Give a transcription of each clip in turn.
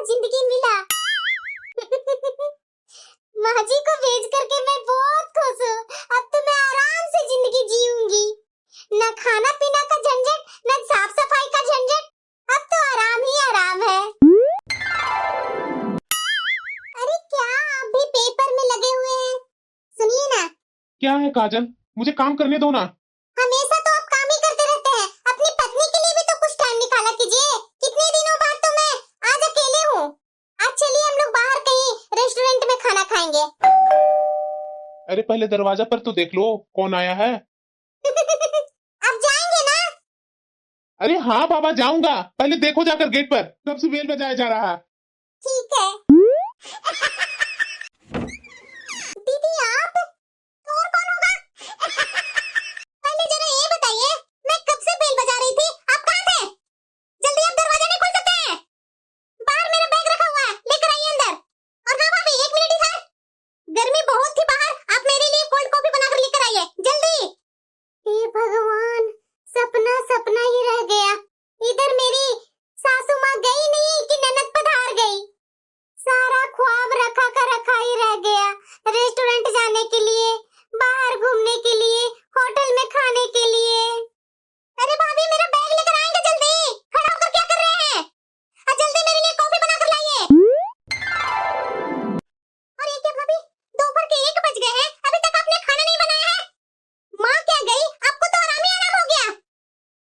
जिंदगी मिला। माँ जी को भेज करके मैं बहुत खुश हूँ। अब तो मैं आराम से जिंदगी जीऊंगी, न खाना पीना का झंझट, न साफ सफाई का झंझट। अब तो आराम ही आराम है। अरे क्या आप भी पेपर में लगे हुए हैं? सुनिए ना। क्या है काजल, मुझे काम करने दो ना। हमेशा तो आप काम ही करते रहते हैं। अपनी पत्नी के लिए भी तो कुछ टाइम निकाला कीजिए। कितने दिनों बाद तो मैं आज अकेले हूँ। आज चलिए हम लोग बाहर कहीं रेस्टोरेंट में खाना खाएंगे। अरे पहले दरवाजा पर तो देख लो कौन आया है। आप जाएंगे ना? अरे हाँ बाबा जाऊंगा, पहले देखो जाकर गेट पर कब से बेल बजाया जा रहा है। ठीक है। दीदी आप तो और कौन होगा? पहले जरा ये बताइए, मैं कब से बेल बजा रही थी, आप कहाँ थे? जल्दी आप दरवाजा नहीं खोल सकते हैं? बाहर मेरा बैग रखा हुआ है, लेकर आइए अंदर। और हाँ भाभी, एक मिनट इधर। गर्मी बहुत थी बाहर, आप मेरे लिए कोल्ड कॉफी बनाकर लेकर आइए जल्दी। हे भगवान, सपना सपना ही रह गया। इधर मेरी सासू माँ गई नहीं कि ननद पधार गई। सारा ख्वाब रखा का रखा ही रह गया। रेस्टोरेंट जाने के लिए, बाहर घूमने के लिए, होटल में खाने के लिए। अरे भाभी मेरा बैग लेकर आएंगे जल्दी। खड़ा होकर क्या कर रहे हैं? जल्दी मेरे लिए कॉफी बनाकर लाइए। और ये क्या भाभी, दोपहर के 1 बज गए हैं, अभी तक आपने खाना नहीं बनाया है? माँ क्या गई, आपको तो आराम ही आराम हो गया।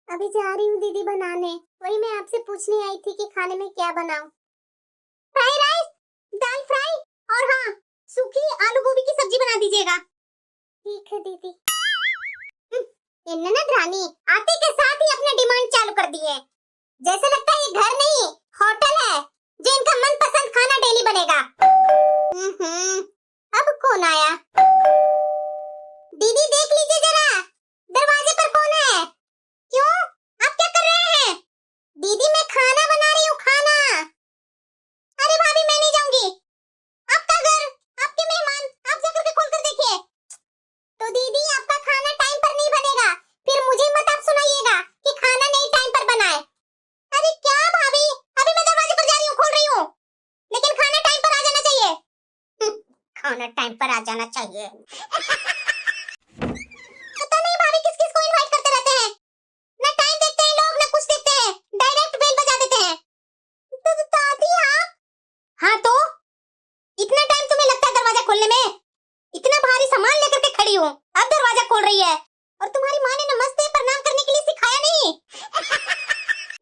अभी जा रही हूँ दीदी बनाने। वही मैं आपसे पूछने आई थी कि खाने में क्या बनाऊं। फ्राई राइस, दाल फ्राई और हाँ, सूखी आलू गोभी की सब्जी बना दीजिएगा। ठीक है दीदी। ये ननद रानी आते के साथ ही अपना डिमांड चालू कर दी है। जैसे लगता है ये घर नहीं होटल है, जो इनका मनपसंद खाना डेली बनेगा। अब कौन आया? दीदी देख लीजिए जरा, दरवाजे पर कौन है? क्यों, आप क्या कर रहे हैं? दीदी मैं खाना बना रही हूँ, खाना। अरे भाभी मैं नहीं जाऊंगी। आपका घर, आपके मेहमान, आप जाकर के खोल कर देखिए। तो दीदी आपका खाना टाइम पर नहीं बनेगा, फिर मुझे मत आप सुनाइएगा कि खाना नहीं टाइम पर बनाए। अरे क्या भाभी, अभी मैं दरवाजे पर जा रही हूँ, खोल रही हूँ, लेकिन खाना टाइम पर आ जाना चाहिए। खाना टाइम पर आ जाना चाहिए। पता नहीं भाभी किस किस को इनवाइट करते रहते हैं। ना टाइम देखते हैं लोग, ना कुछ देखते हैं, डायरेक्ट बेल बजा देते हैं। तो दादी आप? हाँ तो इतना टाइम तुम्हें लगता है दरवाजा खोलने में? इतना भारी सामान लेकर के खड़ी हूँ, अब दरवाजा खोल रही है। और तुम्हारी माँ ने नमस्ते प्रणाम करने के लिए सिखाया नहीं?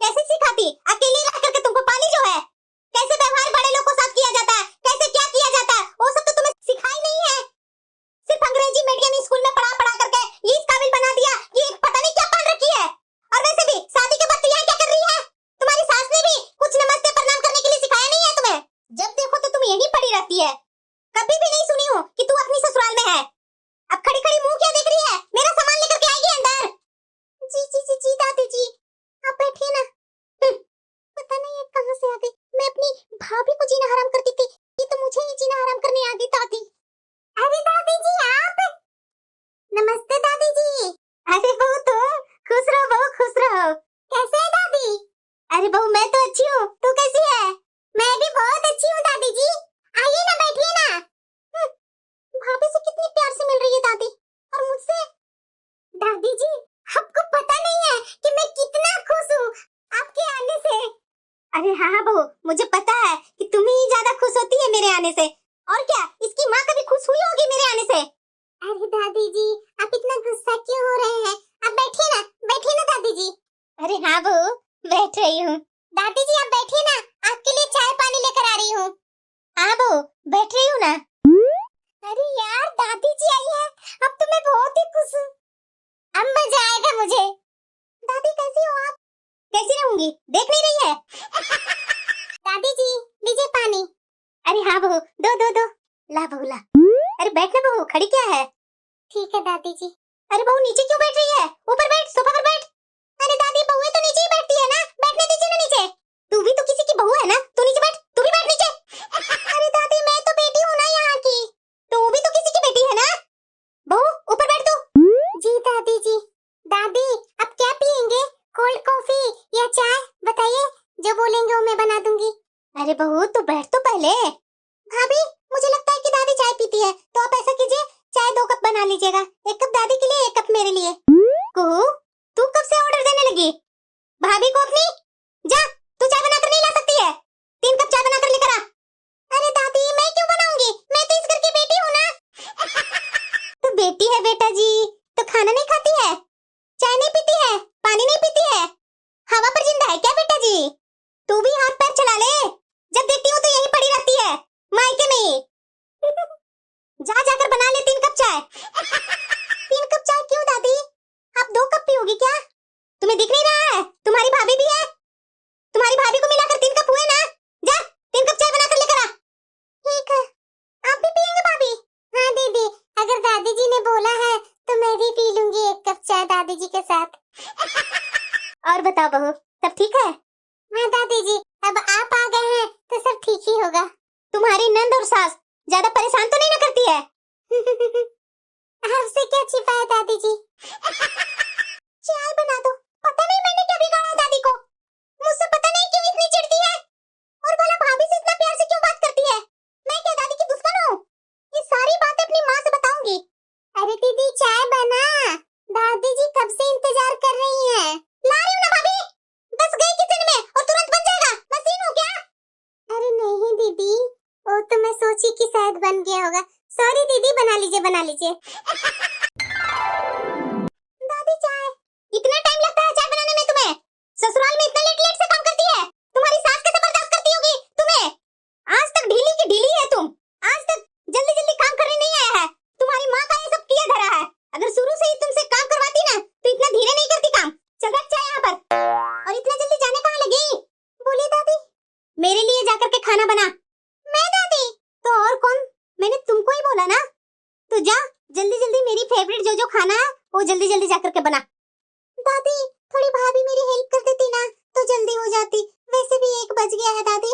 कैसे सिखाती, अकेली रह करके तुमको पाली जो है। कैसे व्यवहार बड़े लोग को साथ किया जाता है, कैसे क्या किया जाता है, वो सब तो तुम्हें सिखाई नहीं है। सिर्फ अंग्रेजी मीडियम स्कूल में पढ़ा पढ़ा करके ये इस काबिल बना दिया, ये पता नहीं क्या पढ़ रखी है। और वैसे भी शादी के बाद यहाँ क्या कर रही है? तुम्हारी सास ने भी कुछ नमस्ते प्रणाम करने के लिए सिखाया नहीं है तुम्हें? जब देखो तो तुम यहीं पड़ी रहती है। कभी भी नहीं सुनी हूँ कि तू अपनी ससुराल में है। अब खड़ी खड़ी मुंह क्या देख रही है? मेरा सामान लेकर के आएगी अंदर। जी दादी जी, आप बैठिए ना। पता नहीं ये कहाँ से आ गई। मैं अपनी भाभी को जीना हराम करती थी, ये तो मुझे ही जीना हराम करने आ गई दादी। अरे दादी जी आप? नमस्ते दादी जी। अरे बहू तुम, खुश रहो बहू, खुश रहो। कैसे है दादी? अरे बहू मैं तो अच्छी हूँ, तू कैसी है? मैं भी बहुत अच्छी हूँ दादी जी। आइए ना, बैठिए ना। भाभी से कितनी प्यार से मिल रही है दादी, और मुझसे? दादी जी आपको पता नहीं है कि मैं कितना खुश हूँ आपके आने से। अरे हाँ बहू, मुझे पता है कि तुम ही ज्यादा खुश होती है मेरे आने से। और क्या, इसकी माँ कभी खुश हुई होगी मेरे आने से? अरे दादी जी आप इतना गुस्सा क्यों हो रहे हैं? आप बैठिए ना दादी जी। अरे हाँ बहू बैठ रही हूँ। दादी जी आप बैठिए ना, आपके लिए चाय पानी लेकर आ रही हूँ। हाँ बहू बैठ रही हूँ ना। अरे यार दादी जी आई है, अब तो मैं बहुत ही खुश हूँ। अब मजा आएगा मुझे। दादी कैसी हो आप? कैसी रहूंगी, देख नहीं रही है? दादी जी लीजिए पानी। अरे हाँ बहू, दो ला बहू ला। अरे बैठ ना बहू, खड़ी क्या है? ठीक है दादी जी। अरे बहू नीचे क्यों बैठ रही है? ऊपर बैठ, सोफा पर बैठ। अरे दादी बहुएं तो नीचे ही बैठती है ना, बैठने दीजिए ना नीचे। तू भी तो किसी की बहू है ना, तू नीचे बैठ, तू भी बैठ नीचे। अरे दादी मैं तो बेटी हूँ ना यहाँ की। तू भी तो किसी की बेटी है ना। बहू ऊपर बैठ तू। जी दादी जी। दादी अब क्या पियेंगे, कोल्ड कॉफी या चाय? बताइए, जो बोलेंगे वो मैं बना दूंगी। अरे बहू तो बैठ तो पहले। भाभी मुझे लगता है कि दादी चाय पीती है, तो आप ऐसा कीजिए चाय 2 कप बना लीजिएगा, 1 कप दादी के लिए 1 कप मेरे लिए। कुहू तू कब से ऑर्डर देने लगी? भाभी को अपनी जा, तू चाय बनाकर नहीं ला सकती है, 3 कप चाय बनाकर लेकर आ। अरे दादी मैं क्यों बनाऊंगी, मैं तो इस घर की बेटी हूँ ना। तो बेटी है बेटा जी, तो खाना नहीं खाती है, चाय नहीं पीती है, पानी नहीं पीती है, हवा पर जिंदा है क्या बेटा जी? तू भी हाथ पैर चला ले, जब देखती हूँ तो यही पड़ी रहती है मायके में ही। जा जाकर बना ले 3 कप चाय। 3 कप चाय क्यों दादी, आप 2 कप पियोगी क्या? तुम्हें दिख नहीं रहा है तुम्हारी भाभी भी है, तुम्हारी भाभी को मिलाकर 3 कप हुए ना। जा 3 कप चाय बनाकर लेकर आ। ठीक है, आप भी पियेंगे भाभी? हाँ दीदी, अगर दादी जी ने बोला है तो मैं भी पी लूंगी 1 कप चाय दादी जी के साथ। और बताओ बहू, सब ठीक है? हाँ दादी जी, अब आप आ गए हैं तो सब ठीक ही होगा। तुम्हारी नंद और सास ज्यादा परेशान तो नहीं ना करती है? आपसे क्या छिपा है दादी जी। चाय बना दो, पता नहीं मैंने क्या बिगाड़ा दादी को, मुझसे पता नहीं क्यों इतनी चिढ़ती है, और भला भाभी से इतना प्यार से क्यों बात करती है? मैं क्या दादी की दुश्मन हूँ? ये सारी बातें अपनी माँ से बताऊंगी। अरे दीदी चाय बना, दादी जी कब से इंतजार कर रही हैं। ला रही हूँ ना भाभी, बस गई किचन में और तुरंत बन जाएगा, मशीन हूँ क्या? अरे नहीं दीदी, वो तो मैं सोची कि शायद बन गया होगा। सॉरी दीदी, बना लीजिए बना लीजिए। दादी चाय, इतना टाइम लगता है चाय बनाने में तुम्हें? ससुराल में इतना लेट लेट से काम करती है, तुम्हारी सास कैसे बर्दाश्त करती होगी तुम्हें? आज तक ढीली की ढीली है तुम, आज तक जल्दी जल्दी काम करने नहीं आया है। तुम्हारी माँ का ये सब किया धरा है, अगर शुरू से ही तुमसे काम करवाती ना तो इतना धीरे नहीं करती काम। चल रख चाय यहाँ पर। और इतना जल्दी जाने कहाँ लगी? बोली दादी। मेरे लिए जाकर के खाना बना। मैं दादी? तो और कौन, मैंने तुमको ही बोला ना। तो जा जल्दी जल्दी मेरी फेवरेट जो जो खाना है वो जल्दी जल्दी जाकर के बना। दादी थोड़ी भाभी मेरी हेल्प कर देती ना तो जल्दी हो जाती, वैसे भी 1 बज गया है दादी।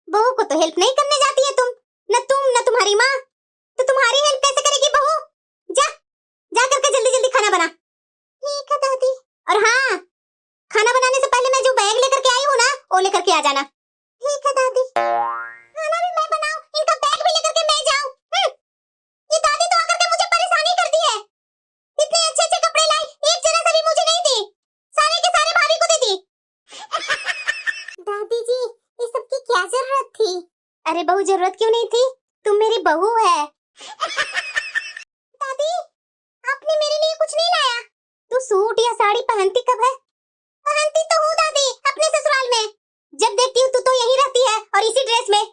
बहू को तो हेल्प नहीं करने जाती है तुम न तुम्हारी माँ, तो तुम्हारी हेल्प कैसे करेगी बहू? जा जा करके जल्दी जल्दी खाना बना। ठीक है दादी। और हाँ, खाना बनाने से पहले मैं जो बैग लेकर के आई हूँ ना वो लेकर के आ जाना। ठीक है दादी। खाना भी मैं बनाऊं, इनका बैग भी लेकर के मैं जाऊं? ये दादी तो आकर के मुझे परेशानी करती है। इतने अच्छे अच्छे कपड़े लाई, एक जरा सा भी मुझे नहीं दी, सारे के सारे भाभी को दे दी। दादी जी ये सब की क्या जरूरत थी? अरे बहू जरूरत क्यों नहीं थी, तुम मेरी बहू है। दादी आपने मेरे लिए कुछ नहीं लाया? तू सूट या साड़ी पहनती कब है? पहनती तो हूँ दादी अपने ससुराल में, जब देखती हूँ तू तो यही रहती है और इसी ड्रेस में।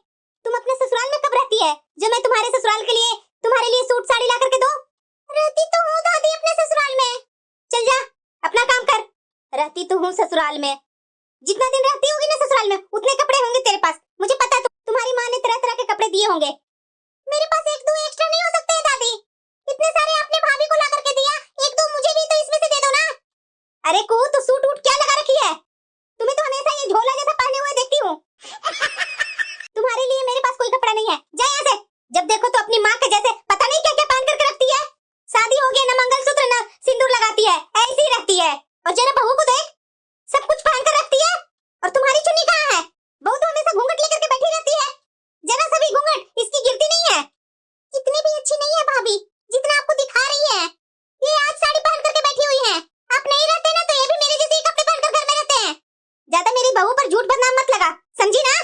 तुम अपने ससुराल में कब रहती है जो मैं तुम्हारे ससुराल के लिए तुम्हारे लिए सूट साड़ी ला करके दूं? रहती तो हूँ दादी अपने ससुराल में। चल जा अपना काम कर। रहती तो हूँ ससुराल में, जितना दिन रहती होगी ना ससुराल में उतने कपड़े होंगे तेरे पास, मुझे पता है। तुम्हारी माँ ने तरह तरह के कपड़े दिए होंगे, मेरे पास 1-2 एक्स्ट्रा नहीं हो सकते हैं दादी? इतने सारे आपने भाभी को ला करके दिया, 1-2 मुझे भी तो इसमें से दे दो ना। अरे को तो सूट वूट क्या लगा रखी है, तुम्हें तो हमेशा ये झोला जैसा पहने हुए देखती हूँ। तुम्हारे लिए मेरे पास कोई कपड़ा नहीं है, जा यहाँ से। जब देखो तो अपनी माँ के जैसे पता नहीं क्या क्या पहन करके रखती है, शादी हो गई ना मंगलसूत्र ना सिंदूर लगाती है, ऐसी ही रहती है। और जरा बहू को देख, सब कुछ पहन कर रखती है, और तुम्हारी चुन्नी कहाँ है? बहू तो हमेशा घूंघट लेकर के बैठी रहती है, जरा सा भी घूंघट इसकी गिरती नहीं है। इतनी भी अच्छी नहीं है भाभी जितना आपको दिखा रही है। ये आज साड़ी पहन करके बैठी हुई है, आप नहीं रहते ना तो ये भी मेरे जैसे ही कपड़े पहनकर घर में रहते हैं। ज्यादा मेरी बहू पर झूठ बदनाम मत लगा, समझी ना?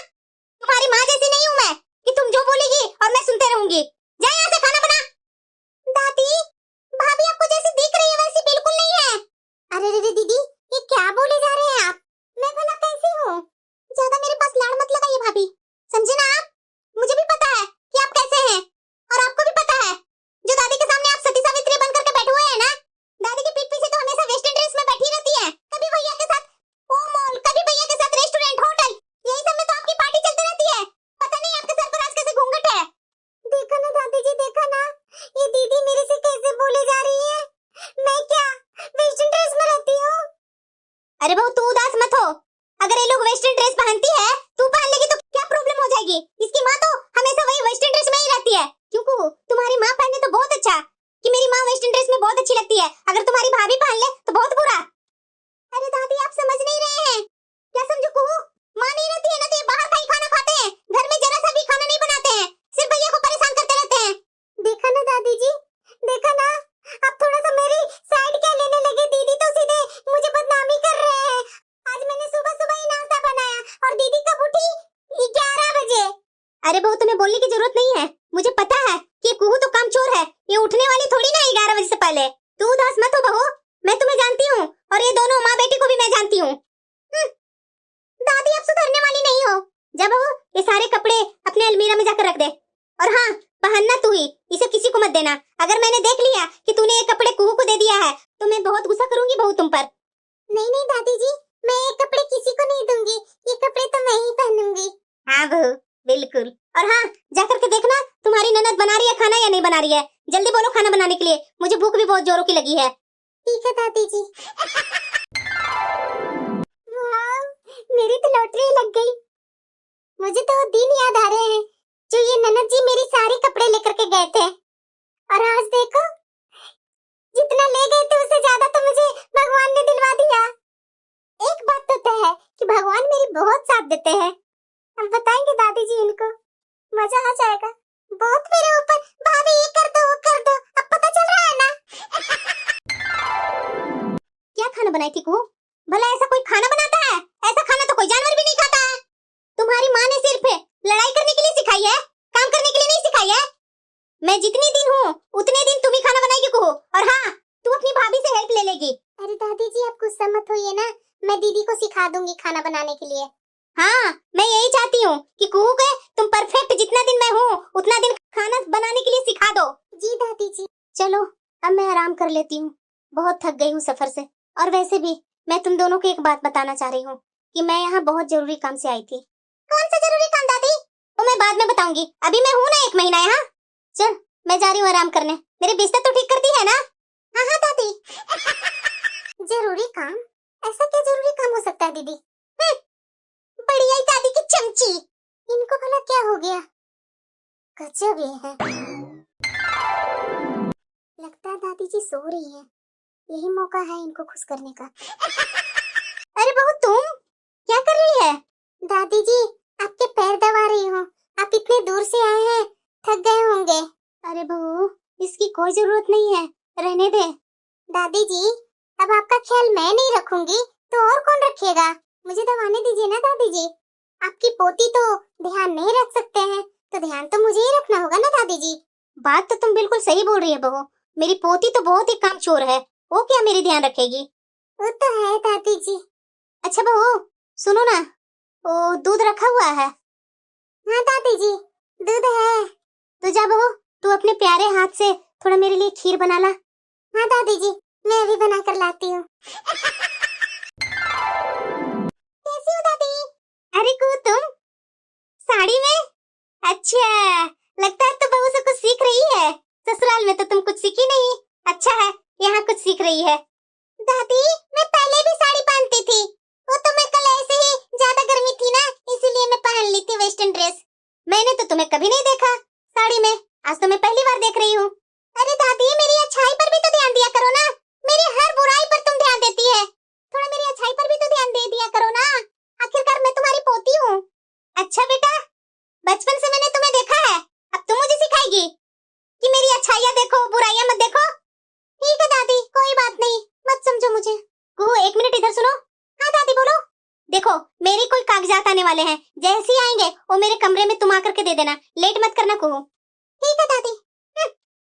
तुम्हारी माँ जैसी नहीं हूँ मैं कि तुम जो बोलेगी और मैं सुनते रहूंगी। जा यहाँ से खाना बना। दादी भाभी आपको जैसी दिख रही है वैसी बिल्कुल नहीं है। अरे रे दीदी ये क्या बोले जा रहे हैं आप, मैं भला कैसी हूँ? ज्यादा मेरे पास लाड़ मत लगाइए भाभी, समझे ना आप? मुझे भी पता है कि आप कैसे हैं, और आपको भी पता है जो दादी के सामने आप सती सावित्री बन करके बैठे हुए हैं ना, दादी के पीठ पीछे तो हमेशा वेस्टर्न ड्रेस में बैठी रहती है, कभी भैया के साथ वो मॉल, कभी भैया के साथ रेस्टोरेंट होटल, यही सब में तो आपकी पार्टी चलती रहती है। पता नहीं आपके सर पर आज कैसे घूंघट है। देखा ना दादी जी, देखा ना ये दीदी मेरे से कैसे बोले जा रही है, मैं क्या वेस्टर्न ड्रेस में रहती हूँ? अरे बहू तू उदास मत हो, अगर ये लोग वेस्टर्न ड्रेस पहनती है तू पहन लेगी तो क्या प्रॉब्लम हो जाएगी? इसकी माँ तो हमेशा वही वेस्टर्न ड्रेस में ही रहती है। क्यों तुम्हारी माँ पहने तो बहुत अच्छा कि मेरी माँ वेस्टर्न ड्रेस में बहुत अच्छी लगती है, अगर तुम्हारी भाभी पहन ले तो बहुत बुरा। अरे दादी आप समझ नहीं रहे हैं, क्या समझो कुहू? माँ नहीं रहती है ना तो ये बाहर का ही खाना खाते हैं, अरे बहू तुम्हें बोलने की जरूरत नहीं है, मुझे पता है कि ये कुहू तो कामचोर है, ये उठने वाली थोड़ी ना 11 बजे से पहले। तू उदास मत हो बहू, मैं तुम्हें जानती हूँ और ये दोनों माँ बेटी को भी मैं जानती हूँ। दादी अब सुधरने वाली नहीं हो। जा बहू ये सारे कपड़े अपने अलमीरा में जाकर रख दे, और हाँ पहनना तू ही, इसे किसी को मत देना। अगर मैंने देख लिया कि तूने ये कपड़े कुहू को दे दिया है तो मैं बहुत गुस्सा करूंगी बहू तुम पर। नहीं नहीं दादी जी, मैं ये कपड़े किसी को नहीं दूंगी, ये कपड़े तो मैं ही पहनूंगी। हाँ बहू बिल्कुल, और हाँ जाकर के देखना तुम्हारी ननद बना रही है खाना या नहीं बना रही है। जल्दी बोलो खाना बनाने के लिए, मुझे भूख भी बहुत जोरों की लगी है। ठीक है दादी जी। वाह, मेरी तो लॉटरी लग गई। मुझे तो वो दिन याद आ रहे हैं जो ये ननद जी मेरी सारी कपड़े लेकर के गए थे, और आज देखो जितना ले गए थे उससे ज्यादा तो मुझे भगवान ने दिलवा दिया। एक बात तो तय है कि भगवान मेरी बहुत साथ देते हैं। अब बताएंगे दादी जी इनको, मजा आ जाएगा। बहुत मेरे ऊपर भाभी ये कर दो वो कर दो, अब पता चल रहा है ना। क्या खाना बनाई थी कुहू? भला ऐसा कोई खाना बनाता है? ऐसा खाना तो कोई जानवर भी नहीं खाता है। तुम्हारी माँ ने सिर्फ लड़ाई करने के लिए सिखाई है, काम करने के लिए नहीं सिखाई है। मैं जितनी दिन हूँ उतने दिन तुम ही खाना बनाएगी कुहू, और हाँ तू अपनी भाभी से हेल्प ले लेगी। अरे दादी जी आप गुस्सा मत होइए ना, मैं दीदी को सिखा दूंगी खाना बनाने के लिए। हाँ मैं यही चाहती हूँ कि कुहू के तुम परफेक्ट जितना दिन मैं हूँ उतना दिन खाना बनाने के लिए सिखा दो। जी दादी जी। चलो अब मैं आराम कर लेती हूँ, बहुत थक गई हूँ सफर से। और वैसे भी मैं तुम दोनों को एक बात बताना चाह रही हूँ कि मैं यहाँ बहुत जरूरी काम से आई थी। कौन सा जरूरी काम दादी? वो मैं बाद में बताऊंगी, अभी मैं हूँ ना 1 महीना यहाँ। चल मैं जा रही हूँ आराम करने, मेरे बिस्तर तो ठीक करती है ना? हाँ हाँ दादी। जरूरी काम? ऐसा क्या जरूरी काम हो सकता है दीदी? बड़ी आई दादी की चमची, इनको भला क्या हो गया? गजब ये है। लगता है दादी जी सो रही है, यही मौका है इनको खुश करने का। अरे बहू तुम क्या कर रही है? दादी जी आपके पैर दबा रही हूँ, आप इतने दूर से आए हैं, थक गए होंगे। अरे बहू इसकी कोई जरूरत नहीं है, रहने दे। दादी जी अब आपका ख्याल मैं नहीं रखूंगी तो और कौन रखेगा? मुझे दबाने दीजिए ना दादी जी। आपकी पोती तो ध्यान नहीं रख सकते हैं, तो ध्यान तो मुझे ही रखना होगा ना दादी जी। बात तो तुम बिल्कुल सही बोल रही है बहू, मेरी पोती तो बहुत ही कामचोर है, वो क्या मेरी ध्यान रखेगी? वो तो है दादी जी। अच्छा बहू सुनो ना, वो दूध रखा हुआ है? हाँ दादी जी दूध है। तो जा बहू तू अपने प्यारे हाथ से थोड़ा मेरे लिए खीर बना ला। हाँ दादी जी मैं अभी बना कर लाती हूँ। कैसी हो दादी? अरे कुहू तुम साड़ी में? अच्छा लगता है तो बहू से कुछ सीख रही है, ससुराल में तो तुम कुछ सीखी नहीं। अच्छा है यहाँ कुछ सीख रही है। दादी मैं पहले भी साड़ी पहनती थी, वो तो मैं कल ऐसे ही ज्यादा गर्मी थी ना इसीलिए मैं पहन ली थी वेस्टर्न ड्रेस। मैंने तो तुम्हें कभी नहीं देखा साड़ी में, आज तो मैं पहली बार देख रही हूँ। अरे दादी मेरी अच्छाई पर भी तो ध्यान दिया करो ना, मेरी हर बुराई पर तुम ध्यान देती है, थोड़ा मेरी अच्छाई पर भी तो ध्यान दे दिया करो ना, आखिरकार मैं तुम्हारी पोती हूँ। अच्छा बेटा बचपन से मैंने तुम्हें देखा है, अब तुम मुझे सिखाएगी कि मेरी अच्छाइयाँ देखो बुराइयाँ मत देखो। ठीक है दादी कोई बात नहीं, मत समझो मुझे। कुहू 1 मिनट इधर सुनो। हाँ दादी बोलो। देखो मेरे कोई कागजात आने वाले हैं, जैसे ही आएंगे वो मेरे कमरे में तुम आकर के दे देना, लेट मत करना कुहू। ठीक है दादी।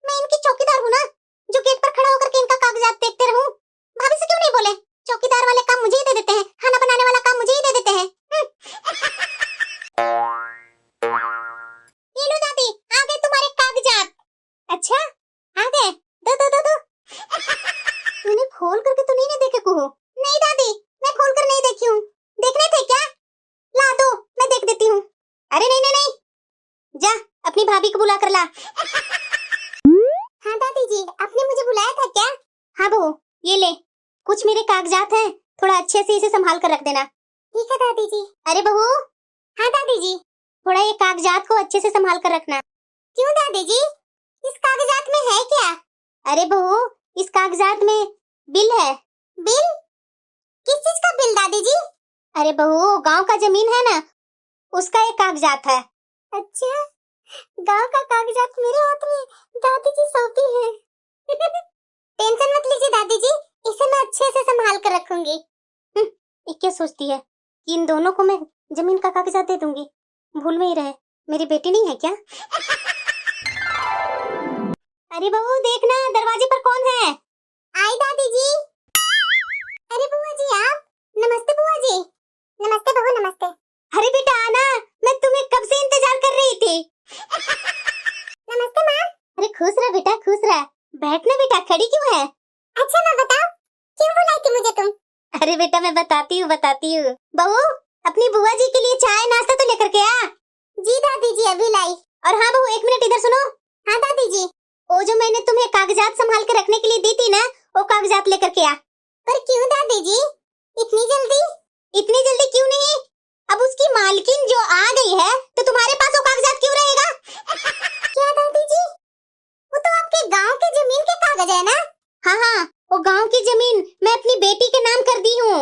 मैं इनकी चौकीदार हूँ ना, जो गेट पर खड़ा होकर के इनका कागजात देखते रहूं। भाभी से क्यों नहीं बोले? चौकीदार वाले काम मुझे ही दे देते हैं, खाना बनाने वाला काम मुझे ही दे देते हैं। ये लो दादी आ गए तुम्हारे कागजात। अच्छा आ गए, दो दो दो दो। तूने खोल करके तो नहीं ना देखे कुहू? नहीं दादी मैं खोल कर नहीं देखी हूँ, देखने थे क्या? ला दो मैं देख देती हूँ। अरे नहीं नहीं नहीं, जा अपनी भाभी को बुला कर ला। हाँ दादी जी आपने मुझे बुलाया था क्या? हाँ बहू ये ले, कुछ मेरे कागजात हैं, थोड़ा अच्छे से इसे संभाल कर रख देना। ठीक है दादी जी। अरे बहू। हाँ दादी जी। थोड़ा ये कागजात को अच्छे से संभाल कर रखना। क्यों दादी जी इस कागजात में है क्या? अरे बहू इस कागजात में बिल है। बिल? किस चीज का बिल दादी जी? अरे बहू गांव का जमीन है ना, उसका एक कागजात है। अच्छा गांव का कागजात मेरे हाथ में दादी जी सौंपी है। टेंशन मत लीजिए दादी जी, इसे मैं अच्छे से संभाल कर रखूंगी। ये क्या सोचती है कि इन दोनों को मैं जमीन का कागजात दे दूंगी, भूल में ही रहे। मेरी बेटी नहीं है क्या? अरे बहू देखना दरवाजे पर कौन है? आई दादी जी। अरे बुआ जी आप? नमस्ते बुआ जी। नमस्ते बहू नमस्ते। अरे बेटा आना, मैं तुम्हें कब से इंतजार कर रही थी। नमस्ते माँ। अरे खुश रह बेटा खुश रह। बैठना बेटा, खड़ी क्यों है? अच्छा माँ बताओ, क्यों बुलाई थी मुझे तुम? अरे बेटा मैं बताती हूँ। बहू अपनी बुआ जी के लिए चाय नाश्ता तो लेकर के आ। जी दादी जी अभी लाई। और हाँ बहू 1 मिनट इधर सुनो। हाँ दादी जी। वो जो मैंने तुम्हें कागजात संभाल के रखने के लिए दी थी ना, वो कागजात लेकर के आ। पर क्यों दादी जी इतनी जल्दी? इतनी जल्दी क्यों नहीं? अब उसकी मालकिन जो आ गई है तो तुम्हारे पास वो कागजात क्यों रहेगा? क्या दादी जी? वो तो आपके गांव के जमीन के कागज है ना? हाँ हाँ, वो गांव की जमीन मैं अपनी बेटी के नाम कर दी हूँ।